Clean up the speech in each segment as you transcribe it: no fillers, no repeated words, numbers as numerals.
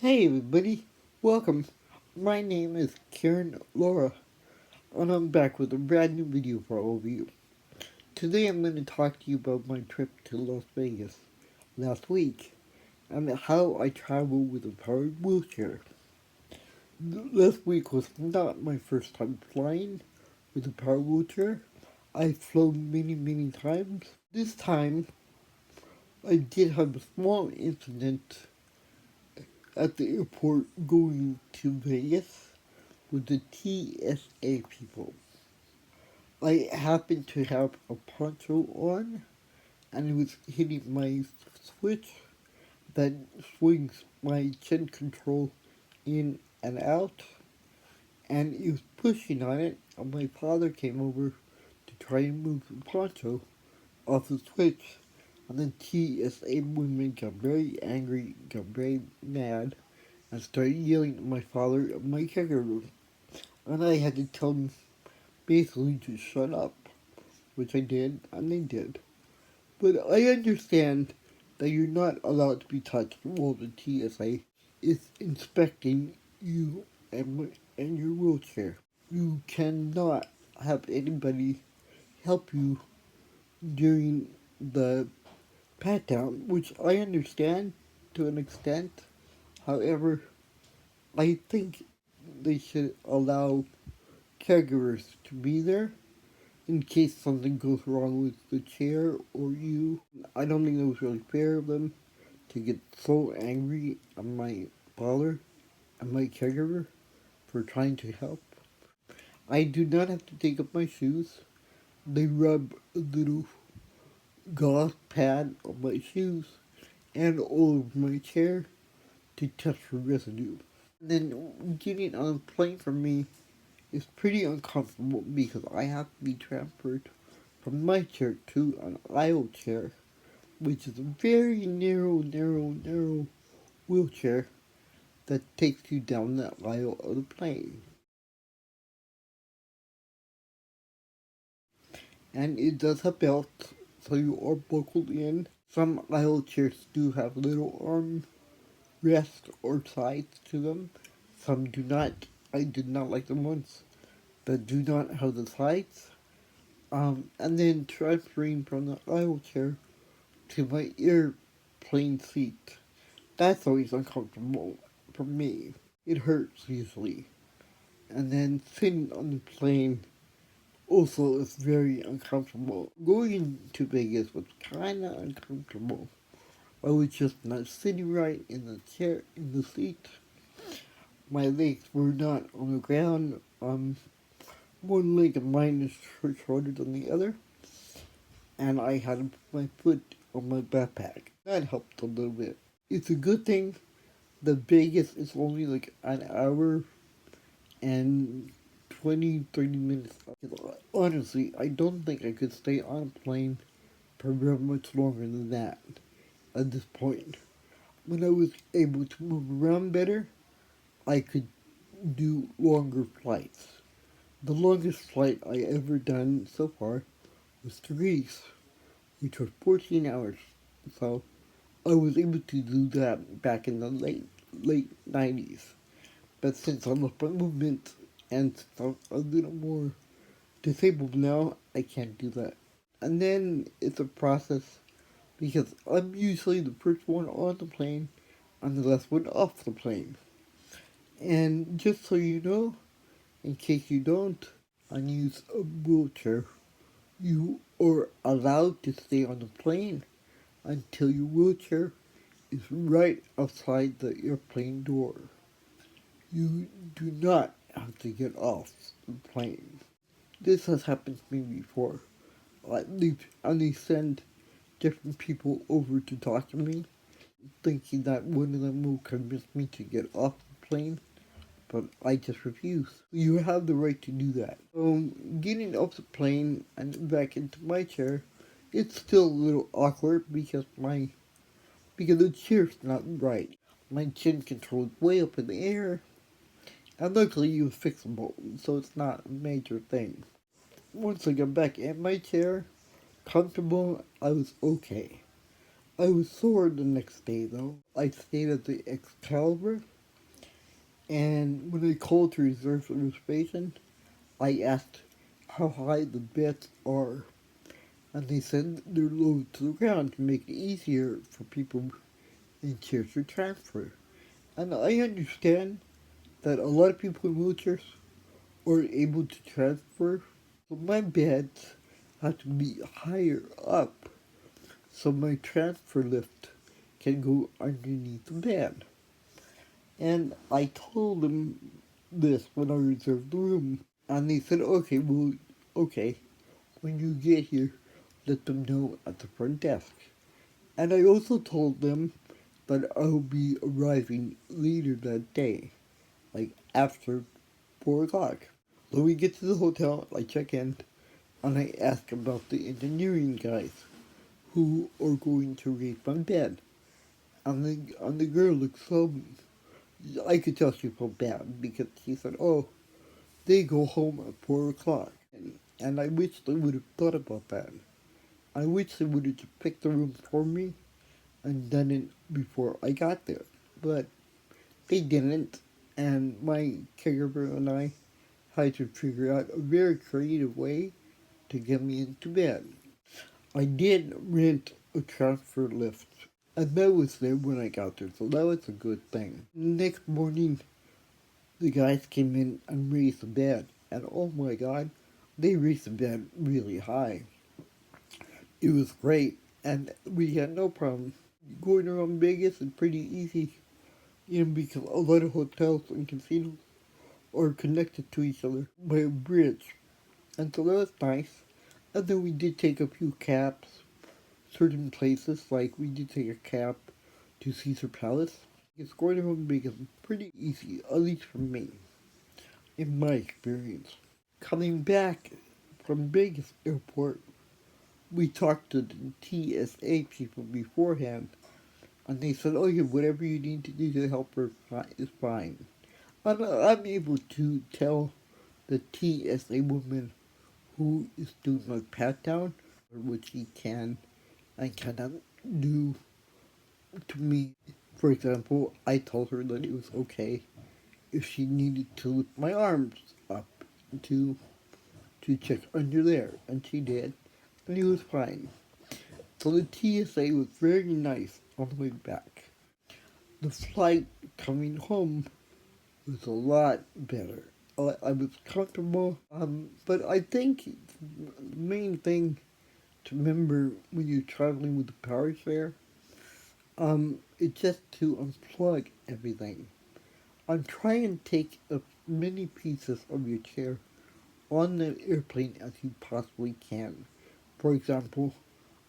Hey everybody, welcome. My name is Karyn Laura, and I'm back with a brand new video for all of you. Today I'm going to talk to you about my trip to Las Vegas last week, and how I travel with a powered wheelchair. Last week was not my first time flying with a powered wheelchair. I've flown many times. This time, I did have a small incident at the airport going to Vegas with the TSA people. I happened to have a poncho on, and it was hitting my switch that swings my chin control in and out, and it was pushing on it, and my father came over to try and move the poncho off the switch, and then TSA women got very angry, got very mad, and started yelling at my father and my caregiver, and I had to tell them basically to shut up, which I did, and they did. But I understand that you're not allowed to be touched while the TSA is inspecting you and your wheelchair. You cannot have anybody help you during the pat down, which I understand to an extent. However, I think they should allow caregivers to be there in case something goes wrong with the chair or you. I don't think it was really fair of them to get so angry at my father and my caregiver for trying to help. I do not have to take off my shoes. They rub a little gauze pad on my shoes and all over my chair to touch for residue. And then getting on a plane for me is pretty uncomfortable because I have to be transferred from my chair to an aisle chair, which is a very narrow wheelchair that takes you down that aisle of the plane. And it does have belts, so you are buckled in. Some aisle chairs do have little arm rests or sides to them. Some do not. I did not like the ones that do not have the sides. And then transferring from the aisle chair to my airplane seat. That's always uncomfortable for me. It hurts usually. And then sitting on the plane also is very uncomfortable. Going to Vegas was kinda uncomfortable. I was just not sitting right in the chair, in the seat. My legs were not on the ground. One leg of mine is shorter than the other. And I had my foot on my backpack. That helped a little bit. It's a good thing that Vegas is only like an hour and 20-30 minutes. Honestly, I don't think I could stay on a plane for very much longer than that at this point. When I was able to move around better, I could do longer flights. The longest flight I ever done so far was to Greece, which was 14 hours. So I was able to do that back in the late 90s. But since I lost my movement and since I'm a little more disabled now, I can't do that. And then it's a process because I'm usually the first one on the plane and the last one off the plane. And just so you know, in case you don't, and use a wheelchair, you are allowed to stay on the plane until your wheelchair is right outside the airplane door. You do not have to get off the plane. This has happened to me before. They send different people over to talk to me, thinking that one of them will convince me to get off the plane, but I just refuse. You have the right to do that. Getting off the plane and back into my chair, it's still a little awkward because the chair's not right. My chin control is way up in the air, and luckily it was fixable, so it's not a major thing. Once I got back in my chair, comfortable, I was okay. I was sore the next day though. I stayed at the Excalibur, And when I called to reserve the reservation, I asked how high the beds are, and they said they're low to the ground to make it easier for people in chairs to transfer. And I understand that a lot of people in wheelchairs are able to transfer, so my beds have to be higher up so my transfer lift can go underneath the bed. And I told them this when I reserved the room, and they said, okay, well, okay, when you get here, let them know at the front desk. And I also told them that I'll be arriving later that day, like after 4 o'clock. So we get to the hotel, I check in, and I ask about the engineering guys who are going to raise my bed. And the girl looked so, I could tell she felt bad because she said, oh, they go home at 4 o'clock. And I wish they would have thought about that. I wish they would have just picked the room for me and done it before I got there. But they didn't, and my caregiver and I had to figure out a very creative way to get me into bed. I did rent a transfer lift, and that was there when I got there, so that was a good thing. Next morning, the guys came in and raised the bed, and oh my god, they raised the bed really high. It was great, and we had no problem. Going around Vegas is pretty easy, because a lot of hotels and casinos are connected to each other by a bridge, and so that was nice. And then we did take a few cabs, certain places, like we did take a cab to Caesar Palace. It's going around Vegas is pretty easy, at least for me, in my experience. Coming back from Vegas airport, we talked to the TSA people beforehand, and they said, oh yeah, whatever you need to do to help her is fine. And I'm able to tell the TSA woman who is doing my pat down, what she can and cannot do to me. For example, I told her that it was okay if she needed to lift my arms up to check under there, and she did, and it was fine. So the TSA was very nice on the way back. The flight coming home was a lot better. I was comfortable, but I think the main thing to remember when you're traveling with the power chair, it's just to unplug everything. And try and take as many pieces of your chair on the airplane as you possibly can. For example,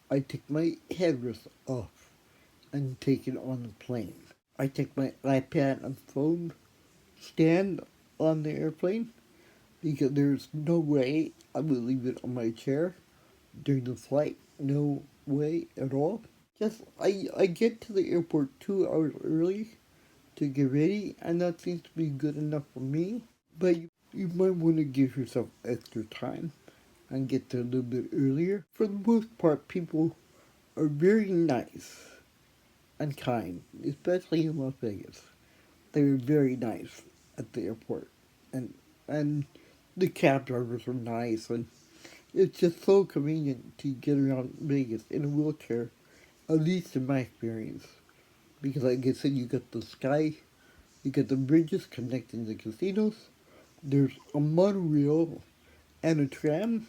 I take my headrest off and take it on the plane. I take my iPad and phone stand on the airplane because there's no way I would leave it on my chair during the flight. No way at all. Just I get to the airport 2 hours early to get ready, and that seems to be good enough for me. But you might want to give yourself extra time and get there a little bit earlier. For the most part, people are very nice and kind, especially in Las Vegas. They were very nice at the airport, and and the cab drivers were nice, and it's just so convenient to get around Vegas in a wheelchair, at least in my experience. Because like I said, you got the sky, you got the bridges connecting the casinos, there's a monorail and a tram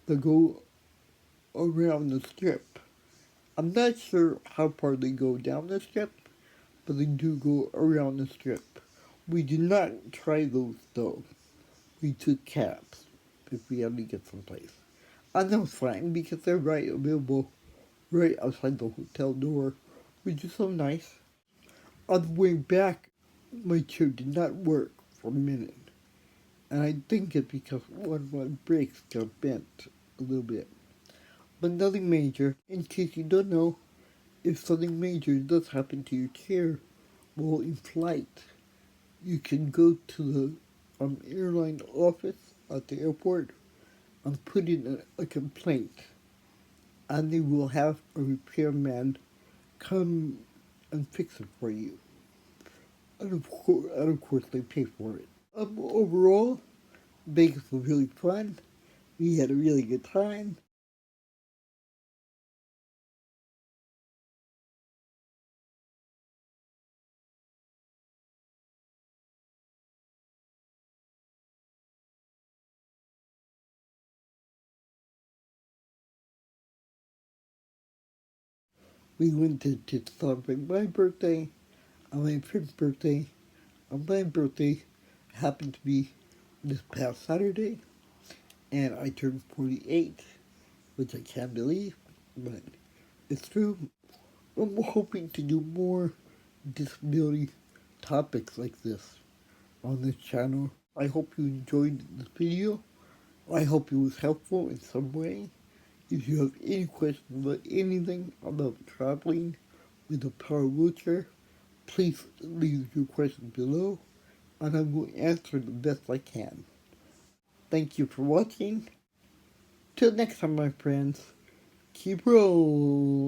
that go around the strip. I'm not sure how far they go down the strip, but they do go around the strip. We did not try those though. We took cabs if we had to get someplace. And that was fine because they're right available right outside the hotel door, which is so nice. On the way back, my chair did not work for a minute. And I think it's because one of my brakes got bent a little bit. But nothing major. In case you don't know, if something major does happen to your chair while in flight, you can go to the airline office at the airport and put in a complaint. And they will have a repairman come and fix it for you. and of course they pay for it. Overall, Vegas was really fun. We had a really good time. We went to celebrate my birthday, and my friend's birthday, and my birthday happened to be this past Saturday, and I turned 48, which I can't believe, but it's true. I'm hoping to do more disability topics like this on this channel. I hope you enjoyed this video. I hope it was helpful in some way. If you have any questions about anything about traveling with a power wheelchair, please leave your questions below, and I will answer the best I can. Thank you for watching. Till next time, my friends, keep rolling.